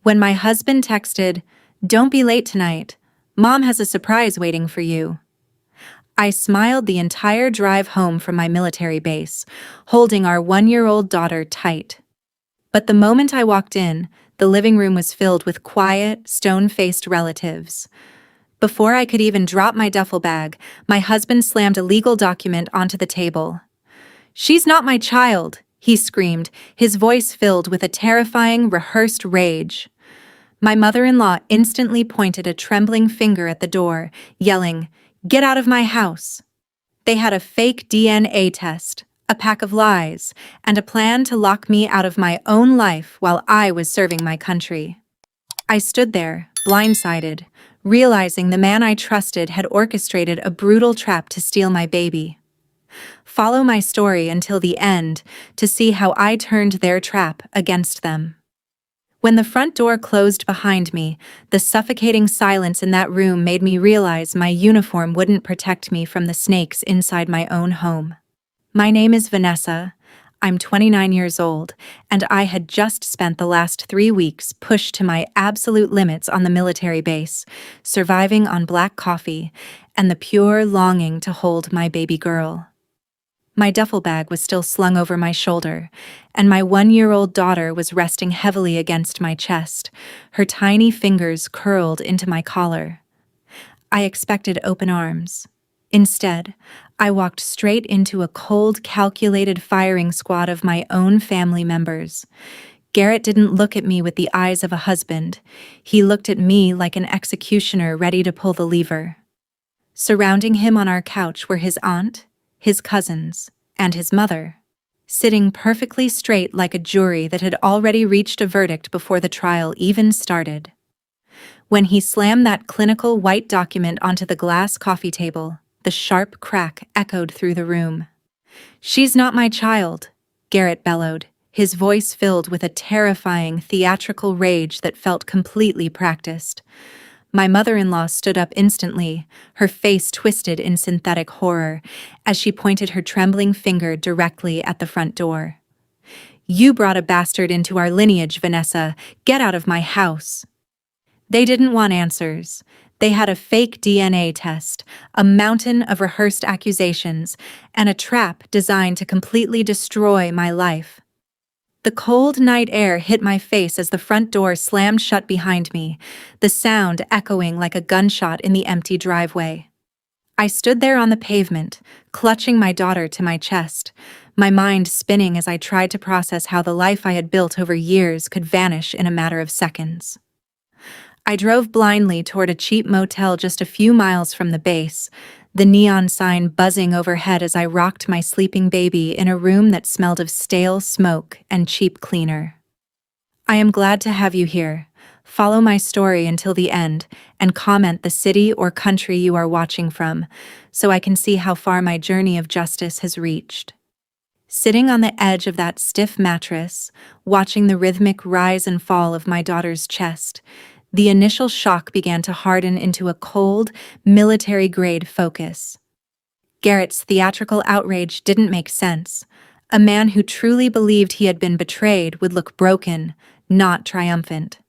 When my husband texted, "Don't be late tonight. Mom has a surprise waiting for you." I smiled the entire drive home from my military base, holding our 1-year-old daughter tight. But the moment I walked in, the living room was filled with quiet, stone-faced relatives. Before I could even drop my duffel bag, my husband slammed a legal document onto the table. "She's not my child," he screamed, his voice filled with a terrifying, rehearsed rage. My mother-in-law instantly pointed a trembling finger at the door, yelling, "Get out of my house!" They had a fake DNA test, a pack of lies, and a plan to lock me out of my own life while I was serving my country. I stood there, blindsided, realizing the man I trusted had orchestrated a brutal trap to steal my baby. Follow my story until the end to see how I turned their trap against them. When the front door closed behind me, the suffocating silence in that room made me realize my uniform wouldn't protect me from the snakes inside my own home. My name is Vanessa. I'm 29 years old, and I had just spent the last 3 weeks pushed to my absolute limits on the military base, surviving on black coffee and the pure longing to hold my baby girl. My duffel bag was still slung over my shoulder, and my 1-year-old daughter was resting heavily against my chest, her tiny fingers curled into my collar. I expected open arms. Instead, I walked straight into a cold, calculated firing squad of my own family members. Garrett didn't look at me with the eyes of a husband. He looked at me like an executioner ready to pull the lever. Surrounding him on our couch were his aunt, his cousins, and his mother, sitting perfectly straight like a jury that had already reached a verdict before the trial even started. When he slammed that clinical white document onto the glass coffee table, the sharp crack echoed through the room. "She's not my child," Garrett bellowed, his voice filled with a terrifying, theatrical rage that felt completely practiced. My mother-in-law stood up instantly, her face twisted in synthetic horror, as she pointed her trembling finger directly at the front door. "You brought a bastard into our lineage, Vanessa. Get out of my house." They didn't want answers. They had a fake DNA test, a mountain of rehearsed accusations, and a trap designed to completely destroy my life. The cold night air hit my face as the front door slammed shut behind me, the sound echoing like a gunshot in the empty driveway. I stood there on the pavement, clutching my daughter to my chest, my mind spinning as I tried to process how the life I had built over years could vanish in a matter of seconds. I drove blindly toward a cheap motel just a few miles from the base, the neon sign buzzing overhead as I rocked my sleeping baby in a room that smelled of stale smoke and cheap cleaner. I am glad to have you here. Follow my story until the end and comment the city or country you are watching from, so I can see how far my journey of justice has reached. Sitting on the edge of that stiff mattress, watching the rhythmic rise and fall of my daughter's chest, the initial shock began to harden into a cold, military-grade focus. Garrett's theatrical outrage didn't make sense. A man who truly believed he had been betrayed would look broken, not triumphant.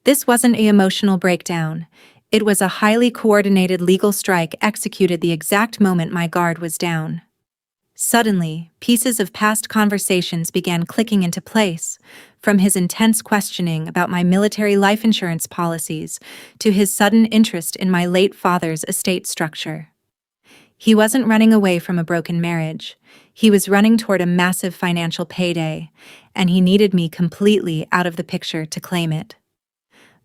This wasn't an emotional breakdown. It was a highly coordinated legal strike executed the exact moment my guard was down. Suddenly, pieces of past conversations began clicking into place, from his intense questioning about my military life insurance policies to his sudden interest in my late father's estate structure. He wasn't running away from a broken marriage. He was running toward a massive financial payday, and he needed me completely out of the picture to claim it.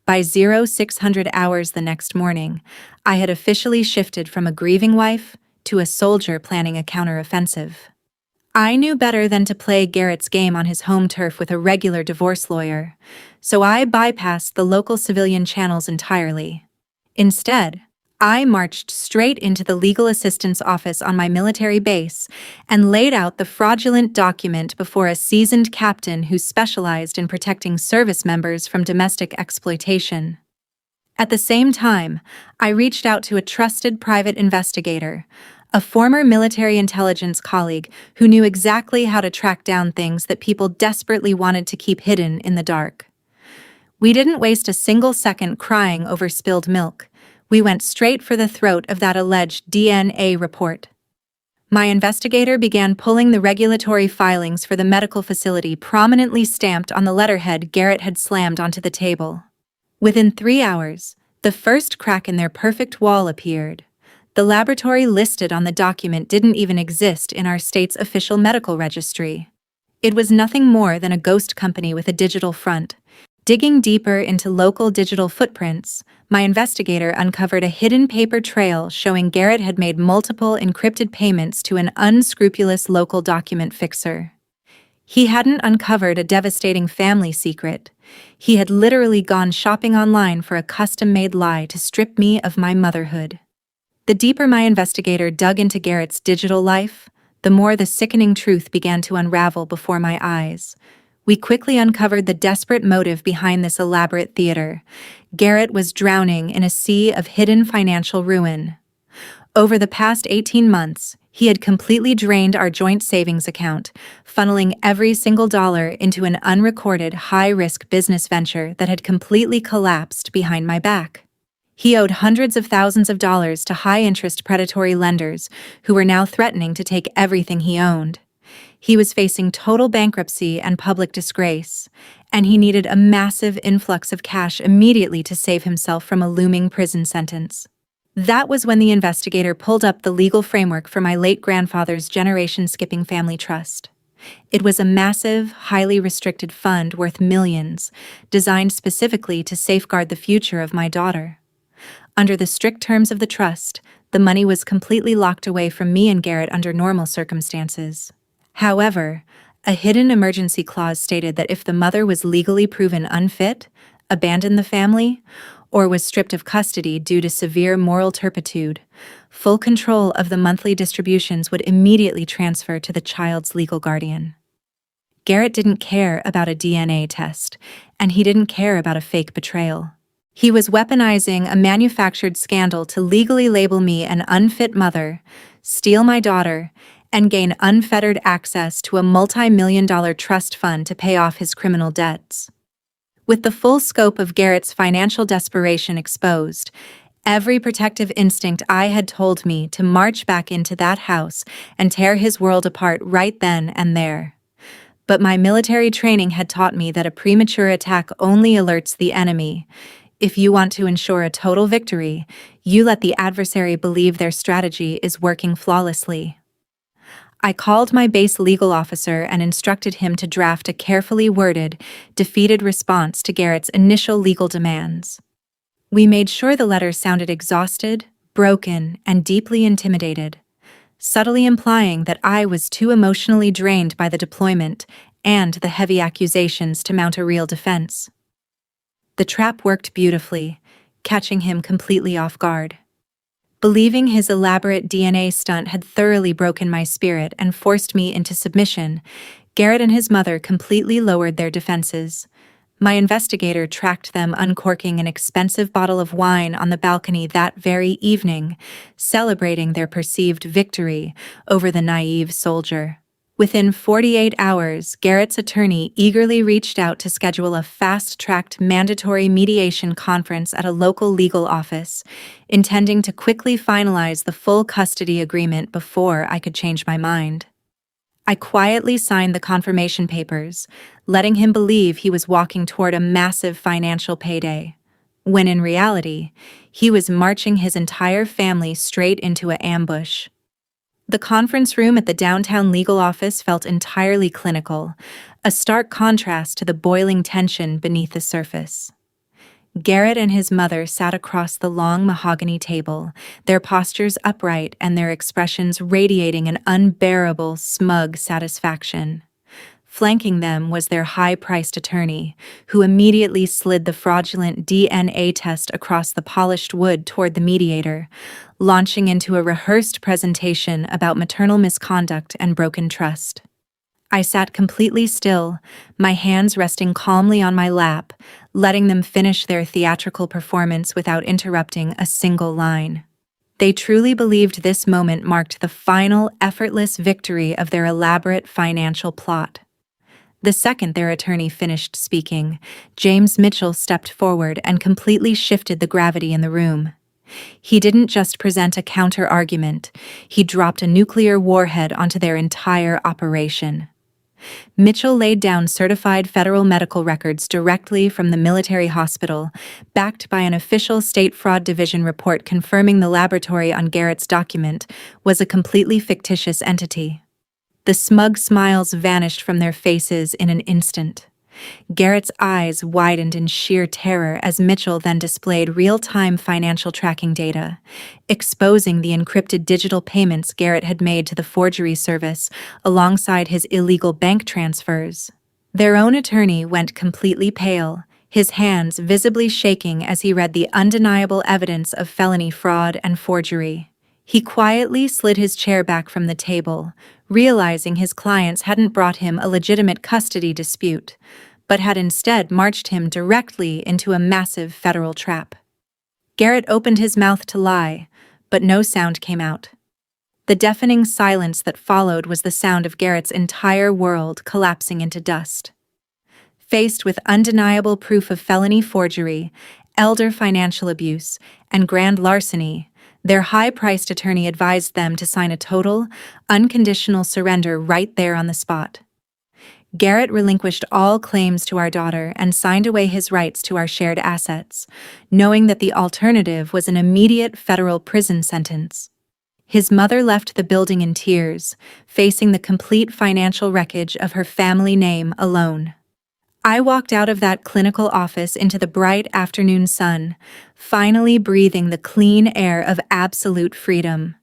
By 0600 hours the next morning, I had officially shifted from a grieving wife to a soldier planning a counteroffensive. I knew better than to play Garrett's game on his home turf with a regular divorce lawyer, so I bypassed the local civilian channels entirely. Instead, I marched straight into the legal assistance office on my military base and laid out the fraudulent document before a seasoned captain who specialized in protecting service members from domestic exploitation. At the same time, I reached out to a trusted private investigator, a former military intelligence colleague who knew exactly how to track down things that people desperately wanted to keep hidden in the dark. We didn't waste a single second crying over spilled milk. We went straight for the throat of that alleged DNA report. My investigator began pulling the regulatory filings for the medical facility prominently stamped on the letterhead Garrett had slammed onto the table. Within 3 hours, the first crack in their perfect wall appeared. The laboratory listed on the document didn't even exist in our state's official medical registry. It was nothing more than a ghost company with a digital front. Digging deeper into local digital footprints, my investigator uncovered a hidden paper trail showing Garrett had made multiple encrypted payments to an unscrupulous local document fixer. He hadn't uncovered a devastating family secret. He had literally gone shopping online for a custom-made lie to strip me of my motherhood. The deeper my investigator dug into Garrett's digital life, the more the sickening truth began to unravel before my eyes. We quickly uncovered the desperate motive behind this elaborate theater. Garrett was drowning in a sea of hidden financial ruin. Over the past 18 months, he had completely drained our joint savings account, funneling every single dollar into an unrecorded, high-risk business venture that had completely collapsed behind my back. He owed hundreds of thousands of dollars to high-interest predatory lenders who were now threatening to take everything he owned. He was facing total bankruptcy and public disgrace, and he needed a massive influx of cash immediately to save himself from a looming prison sentence. That was when the investigator pulled up the legal framework for my late grandfather's generation-skipping family trust. It was a massive, highly restricted fund worth millions, designed specifically to safeguard the future of my daughter. Under the strict terms of the trust, the money was completely locked away from me and Garrett under normal circumstances. However, a hidden emergency clause stated that if the mother was legally proven unfit, abandoned the family, or was stripped of custody due to severe moral turpitude, full control of the monthly distributions would immediately transfer to the child's legal guardian. Garrett didn't care about a DNA test, and he didn't care about a fake betrayal. He was weaponizing a manufactured scandal to legally label me an unfit mother, steal my daughter, and gain unfettered access to a multi-million-dollar trust fund to pay off his criminal debts. With the full scope of Garrett's financial desperation exposed, every protective instinct I had told me to march back into that house and tear his world apart right then and there. But my military training had taught me that a premature attack only alerts the enemy. If you want to ensure a total victory, you let the adversary believe their strategy is working flawlessly. I called my base legal officer and instructed him to draft a carefully worded, defeated response to Garrett's initial legal demands. We made sure the letter sounded exhausted, broken, and deeply intimidated, subtly implying that I was too emotionally drained by the deployment and the heavy accusations to mount a real defense. The trap worked beautifully, catching him completely off guard. Believing his elaborate DNA stunt had thoroughly broken my spirit and forced me into submission, Garrett and his mother completely lowered their defenses. My investigator tracked them uncorking an expensive bottle of wine on the balcony that very evening, celebrating their perceived victory over the naive soldier. Within 48 hours, Garrett's attorney eagerly reached out to schedule a fast-tracked mandatory mediation conference at a local legal office, intending to quickly finalize the full custody agreement before I could change my mind. I quietly signed the confirmation papers, letting him believe he was walking toward a massive financial payday, when in reality, he was marching his entire family straight into an ambush. The conference room at the downtown legal office felt entirely clinical, a stark contrast to the boiling tension beneath the surface. Garrett and his mother sat across the long mahogany table, their postures upright and their expressions radiating an unbearable, smug satisfaction. Flanking them was their high-priced attorney, who immediately slid the fraudulent DNA test across the polished wood toward the mediator, launching into a rehearsed presentation about maternal misconduct and broken trust. I sat completely still, my hands resting calmly on my lap, letting them finish their theatrical performance without interrupting a single line. They truly believed this moment marked the final, effortless victory of their elaborate financial plot. The second their attorney finished speaking, James Mitchell stepped forward and completely shifted the gravity in the room. He didn't just present a counter-argument, he dropped a nuclear warhead onto their entire operation. Mitchell laid down certified federal medical records directly from the military hospital, backed by an official State Fraud Division report confirming the laboratory on Garrett's document was a completely fictitious entity. The smug smiles vanished from their faces in an instant. Garrett's eyes widened in sheer terror as Mitchell then displayed real-time financial tracking data, exposing the encrypted digital payments Garrett had made to the forgery service alongside his illegal bank transfers. Their own attorney went completely pale, his hands visibly shaking as he read the undeniable evidence of felony fraud and forgery. He quietly slid his chair back from the table, realizing his clients hadn't brought him a legitimate custody dispute, but had instead marched him directly into a massive federal trap. Garrett opened his mouth to lie, but no sound came out. The deafening silence that followed was the sound of Garrett's entire world collapsing into dust. Faced with undeniable proof of felony forgery, elder financial abuse, and grand larceny, their high-priced attorney advised them to sign a total, unconditional surrender right there on the spot. Garrett relinquished all claims to our daughter and signed away his rights to our shared assets, knowing that the alternative was an immediate federal prison sentence. His mother left the building in tears, facing the complete financial wreckage of her family name alone. I walked out of that clinical office into the bright afternoon sun, finally breathing the clean air of absolute freedom.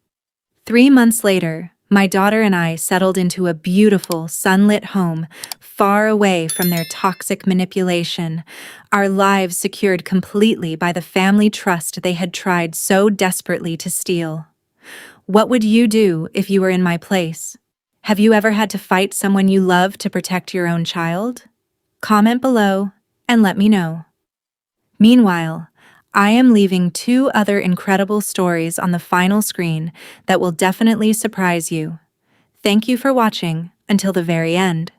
3 months later, my daughter and I settled into a beautiful, sunlit home, far away from their toxic manipulation, our lives secured completely by the family trust they had tried so desperately to steal. What would you do if you were in my place? Have you ever had to fight someone you love to protect your own child? Comment below and let me know. Meanwhile, I am leaving 2 other incredible stories on the final screen that will definitely surprise you. Thank you for watching until the very end.